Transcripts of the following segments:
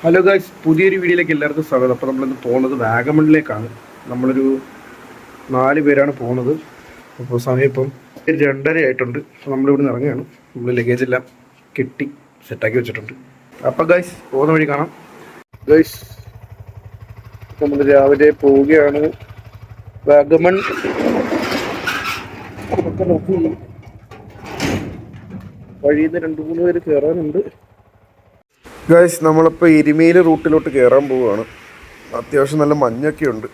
Hello guys, പുതിയൊരു വീഡിയോയിലേക്ക് എല്ലാവർക്കും സ്വാഗതം. അപ്പോൾ നമ്മളിന്ന് പോകുന്നത് വാഗമണിലേക്കാണ്. നമ്മളൊരു 4 പേരാണ് പോകുന്നത്. അപ്പോൾ സമയം ഇപ്പം 2:30 ആയിട്ടുണ്ട്. അപ്പോൾ നമ്മളിവിടെ നിന്ന് ഇറങ്ങുകയാണ്. നമ്മൾ ലഗേജ് എല്ലാം കെട്ടി സെറ്റാക്കി വെച്ചിട്ടുണ്ട്. അപ്പോൾ ഗായ്സ്, പോകുന്ന വഴി കാണാം. ഗായ്സ്, നമ്മൾ രാവിലെ പോവുകയാണ്. വാഗമൺ വഴിയിൽ നിന്ന് 2-3 പേര് കയറാനുണ്ട്. ഗൈസ്, നമ്മളിപ്പോൾ എരുമേലി റൂട്ടിലോട്ട് കയറാൻ പോവുകയാണ്. അത്യാവശ്യം നല്ല മഞ്ഞൊക്കെ ഉണ്ട്,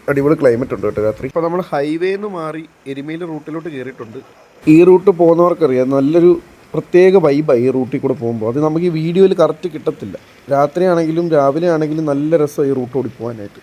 അടിപൊളി ക്ലൈമറ്റ് ഉണ്ട് കേട്ടോ രാത്രി. ഇപ്പോൾ നമ്മൾ ഹൈവേന്ന് മാറി എരുമേലി റൂട്ടിലോട്ട് കയറിയിട്ടുണ്ട്. ഈ റൂട്ട് പോകുന്നവർക്കറിയാം, നല്ലൊരു പ്രത്യേക വൈബാണ് ഈ റൂട്ടിൽ കൂടെ പോകുമ്പോൾ. അത് നമുക്ക് ഈ വീഡിയോയിൽ കറക്റ്റ് കിട്ടത്തില്ല. രാത്രി ആണെങ്കിലും രാവിലെ ആണെങ്കിലും നല്ല രസമാണ് ഈ റൂട്ട് ഓടി പോകാനായിട്ട്.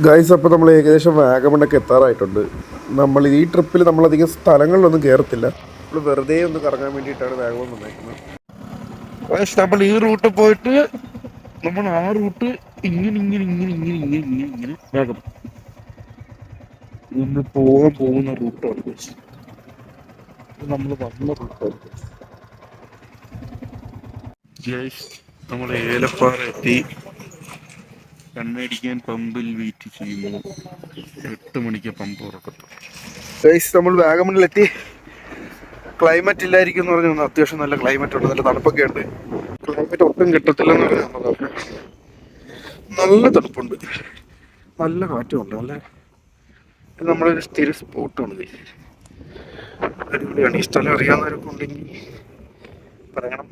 ഗൈസ്, അപ്പോൾ നമ്മൾ ഏകദേശം വാഗമണ്ണൊക്കെ എത്താറായിട്ടുണ്ട്. നമ്മൾ ഈ ട്രിപ്പിൽ നമ്മളധികം സ്ഥലങ്ങളിലൊന്നും കയറത്തില്ല. നമ്മൾ വെറുതെ ഒന്ന് കറങ്ങാൻ വേണ്ടിയിട്ടാണ് വാഗമൺ വന്നേക്കുന്നത്. നമ്മൾ ഈ റൂട്ട് പോയിട്ട് നമ്മൾ ആ റൂട്ട് ഇങ്ങനെ വാഗമൺ നമ്മൾ പോകുന്ന റൂട്ടാണ്. നമ്മൾ വന്ന റൂട്ടാണ്. നമ്മൾ ഏലപ്പാറ എത്തി. കണ്ണടിക്കാൻ പമ്പിൽ വെയിറ്റ് ചെയ്യുന്നു. 8 മണിക്ക് പമ്പ് തുറക്കത്തു. ഗൈസ്, നമ്മൾ വാഗമണിലെത്തി. ക്ലൈമറ്റ് ഇല്ലായിരിക്കും എന്ന് പറഞ്ഞു. അത്യാവശ്യം നല്ല ക്ലൈമറ്റ് ഉണ്ട്, നല്ല തണുപ്പൊക്കെ ഉണ്ട്. ക്ലൈമറ്റ് ഒട്ടും കിട്ടത്തില്ലെന്ന് പറഞ്ഞു. നല്ല തണുപ്പുണ്ട്, നല്ല കാറ്റുമുണ്ട്. നല്ല നമ്മളൊരു സ്ഥിര സ്പോട്ടാണ്. അടിപൊളിയാണ്. ഈ സ്ഥലം അറിയാവുന്നവരൊക്കെ ഉണ്ടെങ്കിൽ പറയണം.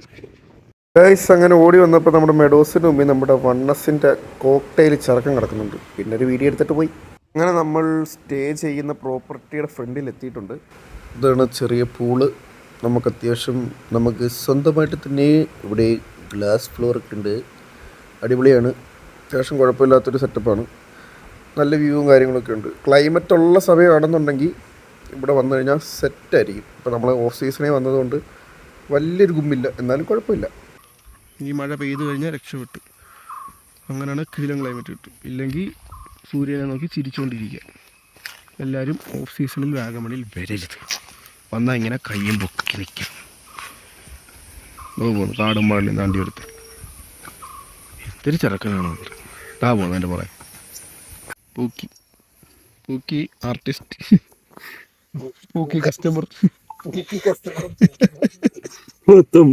ഗൈസ്, അങ്ങനെ ഓടി വന്നപ്പോൾ നമ്മുടെ മെഡോസിന് മുമ്പിൽ നമ്മുടെ വണ്ണസിൻ്റെ കോക്ടെയിൽ ചെറുക്കം കിടക്കുന്നുണ്ട്. പിന്നെ ഒരു വീഡിയോ എടുത്തിട്ട് പോയി. അങ്ങനെ നമ്മൾ സ്റ്റേ ചെയ്യുന്ന പ്രോപ്പർട്ടിയുടെ ഫ്രണ്ടിൽ എത്തിയിട്ടുണ്ട്. ഇതാണ് ചെറിയ പൂള്. നമുക്ക് അത്യാവശ്യം നമുക്ക് സ്വന്തമായിട്ട് തന്നെ ഇവിടെ ഗ്ലാസ് ഫ്ലോറൊക്കെ ഉണ്ട്. അടിപൊളിയാണ്. അത്യാവശ്യം കുഴപ്പമില്ലാത്തൊരു സെറ്റപ്പാണ്. നല്ല വ്യൂവും കാര്യങ്ങളൊക്കെ ഉണ്ട്. ക്ലൈമറ്റ് ഉള്ള സമയമാണെന്നുണ്ടെങ്കിൽ ഇവിടെ വന്നു കഴിഞ്ഞാൽ സെറ്റായിരിക്കും. ഇപ്പോൾ നമ്മൾ ഓഫ് സീസണേ വന്നതുകൊണ്ട് വലിയൊരു ഗുമ്മില്ല, എന്നാലും കുഴപ്പമില്ല. ഈ മഴ പെയ്തു കഴിഞ്ഞാൽ രക്ഷപ്പെട്ടു. അങ്ങനെയാണ് കിടിലൻ ക്ലൈമറ്റ് കിട്ടും. ഇല്ലെങ്കിൽ സൂര്യനെ നോക്കി ചിരിച്ചുകൊണ്ടിരിക്കുക. എല്ലാവരും ഓഫ് സീസണിൽ വാഗമണിൽ വരരുത്. വന്നാൽ ഇങ്ങനെ കയ്യും പൊക്കി നിൽക്കാം. പോകുന്നു കാടും പാടിലും താണ്ടി എടുത്ത് എന്തൊരു ചിറക്കനാണ്. താ പോകുന്നു എൻ്റെ പുറകെ. പൂക്കി പൂക്കി ആർട്ടിസ്റ്റ്, പൂക്കി കസ്റ്റമർ മൊത്തം.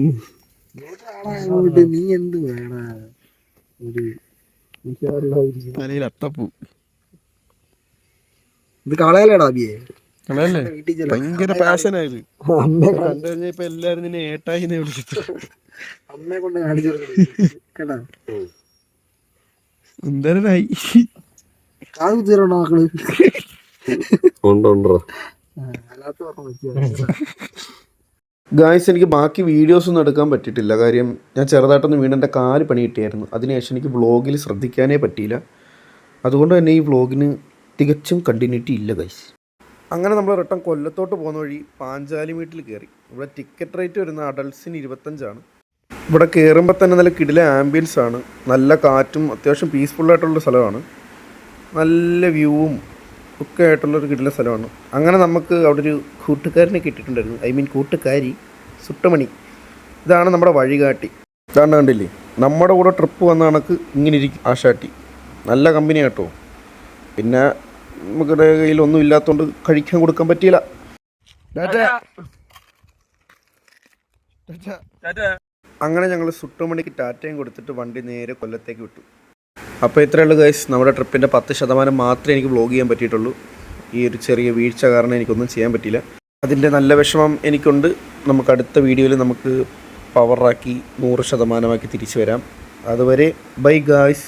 നീ എന്ത് വേണ തലയിൽ അത്തപ്പൂ. ഇത് കളയല്ലേടാ അബിയെ? കളയല്ലേ? ഭയങ്കര പാഷനായത്. കണ്ടു കഴിഞ്ഞാൽ ഇപ്പൊ എല്ലാരും നിന്നെ ഏട്ടായി വിളിച്ചിട്ട് അമ്മയെ കൊണ്ട് കാണിച്ചു കേട്ടാ. സുന്ദരനായി. കാത് തീരണോ മക്കള്? അല്ലാത്ത പറഞ്ഞു. ഗായ്സ്, എനിക്ക് ബാക്കി വീഡിയോസൊന്നും എടുക്കാൻ പറ്റിയിട്ടില്ല. കാര്യം ഞാൻ ചെറുതായിട്ടൊന്ന് വീടിൻ്റെ കാല് പണി കിട്ടിയായിരുന്നു. അതിനുശേഷം എനിക്ക് വ്ളോഗിൽ ശ്രദ്ധിക്കാനേ പറ്റിയില്ല. അതുകൊണ്ട് തന്നെ ഈ വ്ളോഗിന് തികച്ചും കണ്ടിന്യൂറ്റി ഇല്ല ഗൈസ്. അങ്ങനെ നമ്മൾ റിട്ടേൺ കൊല്ലത്തോട്ട് പോകുന്ന വഴി പാഞ്ചാലി വീട്ടിൽ കയറി. ഇവിടെ ടിക്കറ്റ് റേറ്റ് വരുന്ന അഡൾട്ട്സിന് 25 ഇവിടെ കയറുമ്പോൾ തന്നെ നല്ല കിടില ആംബിയൻസ് ആണ്. നല്ല കാറ്റും അത്യാവശ്യം പീസ്ഫുള്ളായിട്ടുള്ള സ്ഥലമാണ്. നല്ല വ്യൂവും ഒക്കെ ആയിട്ടുള്ളൊരു കിടില സ്ഥലമാണ്. അങ്ങനെ നമുക്ക് അവിടെ ഒരു കൂട്ടുകാരനെ കിട്ടിയിട്ടുണ്ടായിരുന്നു. കൂട്ടുകാരി സുട്ടമണി. ഇതാണ് നമ്മുടെ വഴികാട്ടി. ഇതാണ്ട് കണ്ടില്ലേ, നമ്മുടെ കൂടെ ട്രിപ്പ് വന്ന കണക്ക് ഇങ്ങനെ ഇരിക്കും ആശാട്ടി. നല്ല കമ്പനി കേട്ടോ. പിന്നെ നമുക്കിടെ കയ്യിലൊന്നും ഇല്ലാത്തതുകൊണ്ട് കഴിക്കാൻ കൊടുക്കാൻ പറ്റിയില്ല. അങ്ങനെ ഞങ്ങൾ സുട്ടമണിക്ക് ടാറ്റയും കൊടുത്തിട്ട് വണ്ടി നേരെ കൊല്ലത്തേക്ക് വിട്ടു. അപ്പോൾ ഇത്രയേ ഉള്ളൂ ഗൈസ്. നമ്മുടെ ട്രിപ്പിൻ്റെ 10% മാത്രമേ എനിക്ക് വ്ളോഗ് ചെയ്യാൻ പറ്റിയിട്ടുള്ളൂ. ഈ ഒരു ചെറിയ വീഴ്ച കാരണം എനിക്കൊന്നും ചെയ്യാൻ പറ്റിയില്ല. അതിൻ്റെ നല്ല വിഷമം എനിക്കുണ്ട്. നമുക്ക് അടുത്ത വീഡിയോയിൽ നമുക്ക് പവറാക്കി 100% തിരിച്ചു വരാം. അതുവരെ ബൈ ഗൈസ്.